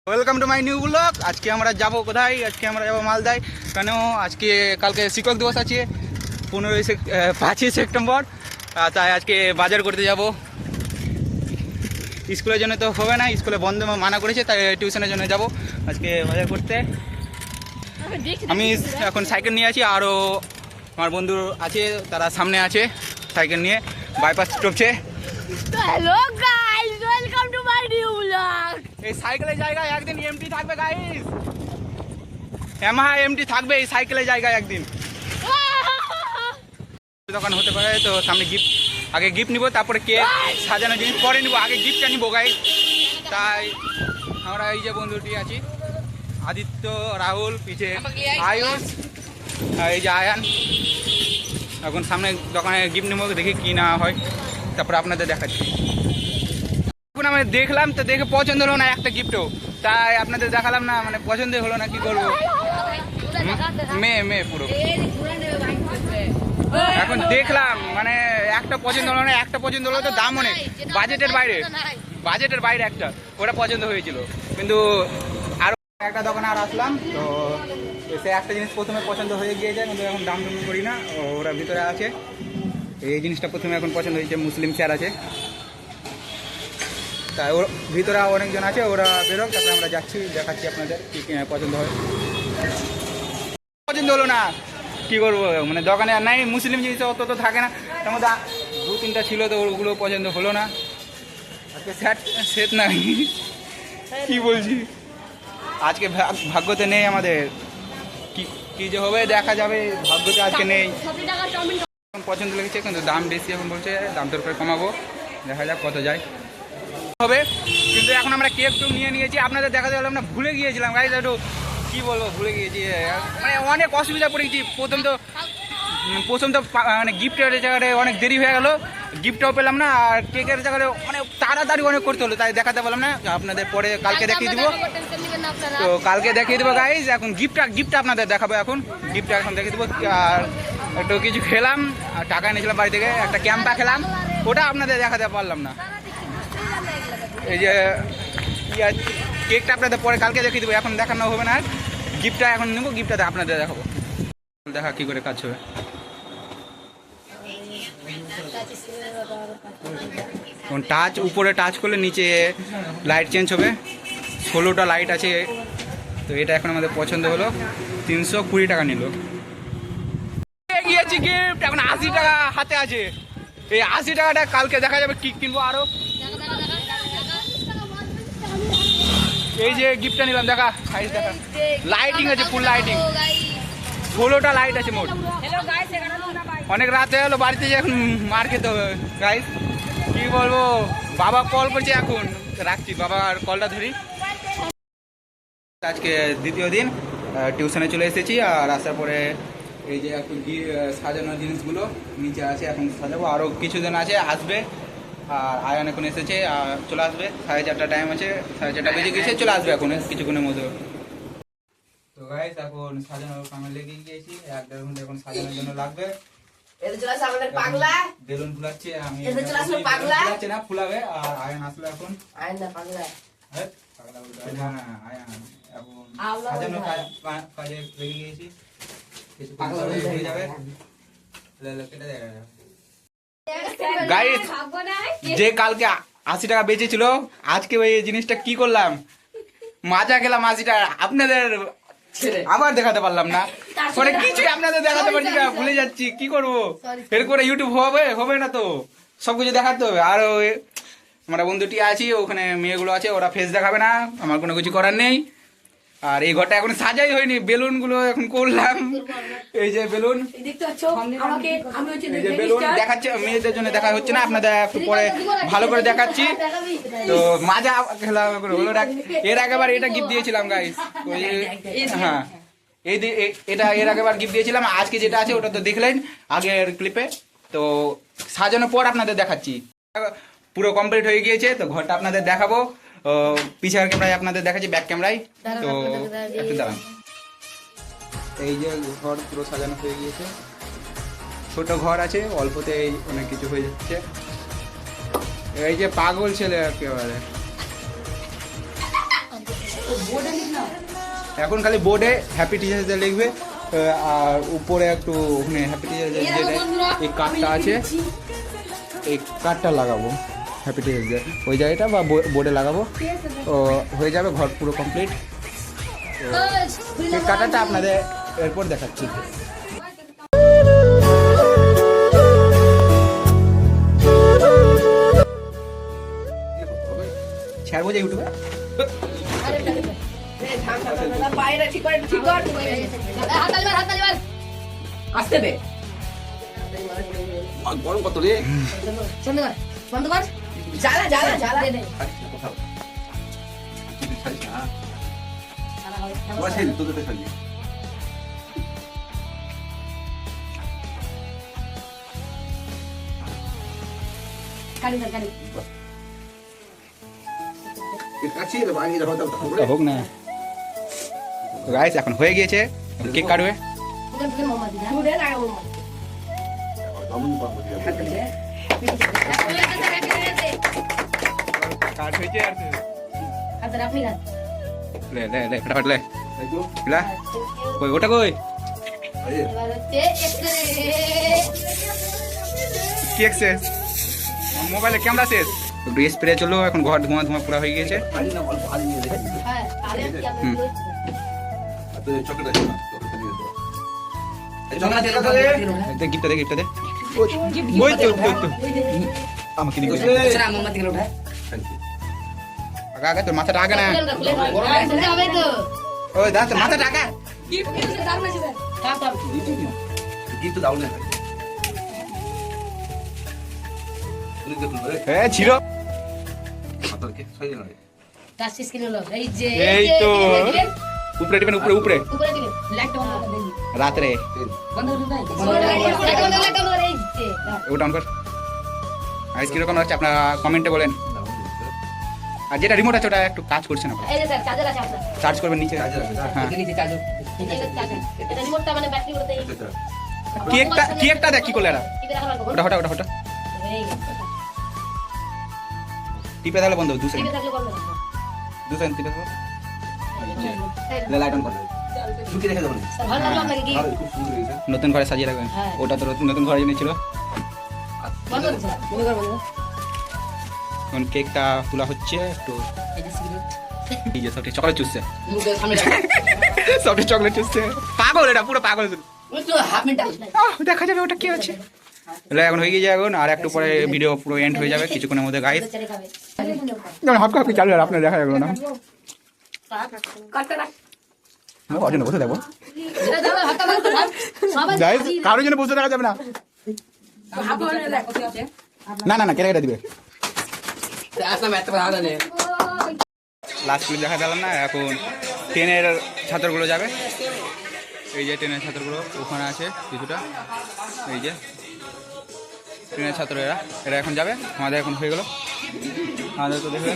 Welcome to my new blog. আজকে আমরা যাব কোথায়? আজকে আমরা যাব মালদায়। কেন? আজকে কালকে শিক্ষক দিবস আছে 5ই সেপ্টেম্বর, তাই আজকে বাজার করতে যাব। স্কুলের জন্য তো হবে না, স্কুলে বন্ধ মানা করেছে, তাই টিউশনের জন্য যাব আজকে বাজার করতে। আমি এখন সাইকেল নিয়ে আছি, আরও আমার বন্ধু আছে, তারা সামনে আছে সাইকেল নিয়ে, বাইপাস টপছে। Hello guys, welcome to my new blog. এই সাইকেলের জায়গায় একদিন এমটি থাকবে গাইস, ইয়ামাহা এমটি থাকবে এই সাইকেলের জায়গায় একদিন। দোকান হতে পারে, তো সামনে গিফট, আগে গিফট নিব, তারপরে কেক সাজানো জিনিস পরে নিব, আগে গিফটটা নিব গাইস। তাই আমরা এই যে বন্ধুটি আছি, আদিত্য, রাহুল, পিছে আয়ুষ, এই যে আয়ান। এখন সামনে দোকানে গিফট নিব, দেখি কি না হয়, তারপরে আপনাদের দেখাচ্ছি। এখন আমি দেখলাম, তো দেখে পছন্দ হলো না একটা গিফটও, তাই আপনাদের দেখালাম না, মানে পছন্দই হলো না, কি করবো। মেয়ে পুরো এখন দেখলাম, মানে একটা পছন্দ হলো না, একটা পছন্দ হলো তো দাম অনেক, বাজেটের বাইরে একটা, ওটা পছন্দ হয়েছিল। কিন্তু আরো একটা দোকানে আর আসলাম, তো সে একটা জিনিস প্রথমে পছন্দ হয়ে গিয়েছে, কিন্তু এখন দাম দাম করি না, ওরা ভিতরে আছে। এই জিনিসটা প্রথমে এখন পছন্দ হয়েছে, মুসলিম চেয়ার আছে, তাই ওর ভিতরে অনেকজন আছে, ওরা বেরোক, তারপরে আমরা যাচ্ছি, দেখাচ্ছি আপনাদের কি পছন্দ হয়। পছন্দ হলো না, কি করবো, মানে দোকানে আর নাই, মুসলিম জিনিস অত তো থাকে না, তার মধ্যে 2-3টা ছিল, তো ওগুলো পছন্দ হলো না। আজকে সেট নাই, কি বলছি, আজকে ভাগ্যতে নেই আমাদের, কি যে হবে দেখা যাবে, ভাগ্যতে আজকে নেই। পছন্দ লেগেছে, কিন্তু দাম বেশি, এখন বলছে দাম তোর করে কমাবো, দেখা যাক কত যায় হবে। কিন্তু এখন আমরা কেক টুক নিয়ে নিয়েছি, আপনাদের দেখাতে পারলাম না, ভুলে গিয়েছিলাম গাইজ, একটু কী বলবো, ভুলে গিয়েছি, মানে অনেক অসুবিধা পড়ে গেছি। প্রথম তো মানে গিফটের জায়গায় অনেক দেরি হয়ে গেল, গিফটটাও পেলাম না, আর কেকের জায়গায় অনেক তাড়াতাড়ি অনেক করতে হলো, তাই দেখাতে পারলাম না। আপনাদের পরে কালকে দেখিয়ে দিব, তো কালকে দেখিয়ে দেবো গাইজ। এখন গিফটটা আপনাদের দেখাবো, এখন গিফটটা এখন দেখিয়ে দেবো। আর একটু কিছু খেলাম, আর টাকা এনেছিলাম বাড়ি থেকে, একটা ক্যাম্পা খেলাম, ওটা আপনাদের দেখাতে পারলাম না। এই যে কেকটা আপনাদের পরে কালকে দেখিয়ে দেবো, এখন দেখানো হবে না। গিফটটা এখন নেবো, গিফটটা আপনাদের দেখাবো, দেখা কি করে কাজ হবে। এখন উপরে টাচ করলে নিচে লাইট চেঞ্জ হবে, 16টা লাইট আছে। তো এটা এখন আমাদের পছন্দ হলো, 320 টাকা নিল। গিয়েছি গিফট, এখন 80 টাকা হাতে আছে, এই 80 টাকাটা কালকে দেখা যাবে কি কিনবো আরো। এই যে গিফটটা নিলাম, দেখা সাইজ দেখা, লাইটিং আছে, ফুল লাইটিং, 16টা লাইট আছে মোট। অনেক রাতে হলো, বাড়িতে যে এখন মার খেতে হবে গাইস, কি বলবো। বাবা কল করছে, এখন রাখছি, বাবার কলটা ধরি। আজকে দ্বিতীয় দিন, টিউশনে চলে এসেছি, আর আসার পরে এই যে একটু সাজানো জিনিসগুলো নিচে আছে, এখন সাজাবো, আরও কিছুদিন আছে আসবে। আর আয়ান এখন এসেছে, চলে আসবে, 4:30 টাইম আছে, 4:30 বেজে গেছে, চলে আসবে এখন কিছুক্ষণের মধ্যে। তো গাইস এখন সাজানোর কামে লেগে গিয়েছি, 1-1.5 ঘন্টা এখন সাজানোর জন্য লাগবে। বেলুন ফুলাচ্ছে, আমি ফুলাচ্ছে না, ফুলাবে। আর আয়ান আসলে এখন আয়ান এখন সাজানোর কাজে লেগে গিয়েছি, হয়ে যাবে। গাইস যে কালকে 80 টাকা বেঁচেছিল, আজকে ওই জিনিসটা কি করলাম, মাজা খেলাম 80 টাকা, আপনাদের আবার দেখাতে পারলাম না, পরে কিছুই আপনাদের দেখাতে পারছি না, ভুলে যাচ্ছি, কি করবো। এরপরে ইউটিউব হবে না, তো সবকিছু দেখাতে হবে। আর আমরা বন্ধুটি আছি, ওখানে মেয়েগুলো আছে, ওরা ফেস দেখাবে না, আমার কোনো কিছু করার নেই। আর এই ঘরটা এখন সাজাই হয়নি, বেলুন গুলো এখন করলাম, এই যে বেলুন, বেলুন দেখাচ্ছে, মেয়েদের জন্য দেখা হচ্ছে না, আপনাদের একটু পরে ভালো করে দেখাচ্ছি। তো মাজা খেলা হলো, এর আগেবার এটা গিফট দিয়েছিলাম গাইস, হ্যাঁ এটা এর আগেবার গিফট দিয়েছিলাম। আজকে যেটা আছে ওটা তো দেখলেন আগের ক্লিপে, তো সাজানোর পর আপনাদের দেখাচ্ছি। পুরো কমপ্লিট হয়ে গিয়েছে, তো ঘরটা আপনাদের দেখাবো, পিছনের ক্যামেরায় আপনাদের দেখাচ্ছি, ব্যাক ক্যামেরায়। তো একটু দাঁড়ান, এই যে ঘর পুরো সাজানো হয়ে গিয়েছে, ছোট ঘর আছে, অল্পতেই অনেক কিছু হয়ে যাচ্ছে। এই যে পাগল ছেলে একেবারে, এখন খালি বোর্ডে হ্যাপি টিচার্স ডে লিখবে আর উপরে একটু ওখানে হ্যাপি টিচার্স ডে এই কার্ডটা আছে এই কার্ডটা লাগাবো হ্যাপি টিচার্স ডে ওই জায়গাটা বা বোর্ডে লাগাবো তো হয়ে যাবে ঘর পুরো কমপ্লিট। এই কার্ডটা আপনাদের এরপর দেখাচ্ছি। ছাড়বো যে ইউটিউবে আসতে দে গরম কত রে বন্ধ কর জ্বালা জ্বালা জ্বালা দে তোদের সাজিয়ে কালি দর কালি কাছে বানিয়ে দাও হোক না গাইস এখন হয়ে গিয়েছে কেক কাটবে ওখান থেকে মামা দিদা তুই দে না মামা কাট হয়েছে আর হাত রাখনি না লে লে লে ফটাফট লে লা কই ওটা কই এবার হচ্ছে এক্সরে কেক শেষ মোবাইলে ক্যামেরা শেষ একটু স্প্রে চলো এখন ঘর ধোঁয়া ধোঁয়া পুরো হয়ে গিয়েছে হ্যাঁ আরে কি আপনি চকলেট আছে না চকলেট দিয়ে দাও দে গিফটটা দে গিফটটা দে ওই তো আমাকে দিবি সেরা মামা দিকে ওঠা আগা আগা তোর মাথাটা আগা না খুলে হবে তো ওই দা তোর মাথাটা আগা গিফট কিনতে দাম না ছিল কাম কাম কিন্তু দাও না তুমি দেখুন রে হ্যাঁ ছিল মাথারকে সাইজে না টাচ স্ক্রিন হলো এই যে এই তো উপরে টিপেন উপরে উপরে উপরে দিকে লাইট বন্ধ করে দেন রাত্রে বন্ধ করে দাও লাইট বন্ধ করে এই যে ওটা অন কর আইস কিরকম লাগছে আপনারা কমেন্টে বলেন আর যেটা রিমোট আছে ওটা একটু কাজ করছে না এই যে স্যার চার্জার আছে আপনার চার্জ করবেন নিচে কাজে রাখবে হ্যাঁ এই যে চার্জার এটা রিমোটটা মানে ব্যাটারি করতে কেকটা দেখ কি করলে এরা কি রাখা লাগবে ওটা ওটা ওটা ওটা এই টিপে তাহলে বন্ধ 2 টিভি সেকেন্ড থাকলে বন্ধ 2 সেকেন্ড টিপে দাও স্যার লাইট অন কর ঢুকে রেখে দেবো ভালো লাগলো আপনাকে কি খুব সুন্দর হয়েছে নতুন ঘরে সাজিয়ে রাখবেন হ্যাঁ। ওটা তো নতুন ঘরের জন্য ছিল বন্ধ করছে বন্ধ কর বন্ধ এখন কেকটা তোলা হচ্ছে একটু এই যে সিগারেট এই যে সবটি চকলেট চুষছে মুখের সামনে সবটি চকলেট চুষছে পাগল এটা পুরো পাগল ওই তো হাফ মিনিট দেখা যাবে ওটা কি আছে এখন হয়ে গিয়েছে এখন আর একটু পরে ভিডিও পুরো এন্ড হয়ে যাবে কিছুক্ষণের মধ্যে গাইস ছেড়ে খাবে হাফ কাপ চালু আর আপনার দেখা গেল না কাট কাট আমি অজন্য বসে দেখবো এটা দাও হাতটা বন্ধ কর সবাই গাইস কারোর জন্য বসে দেখা যাবে না হাফ হয়ে যায় কত আছে না না না কেটে কেটে দিবে আসলে ম্যাথ পড়া হলো না লাস্ট ক্লিপ দেখা দিলাম না এখন 10-এর ছাত্রগুলো যাবে এই যে 10-এর ছাত্রগুলো ওখানে আছে কিছুটা এই যে 10-এর ছাত্র এরা এখন যাবে আমাদের এখন হয়ে গেল আমাদের তো দেখবে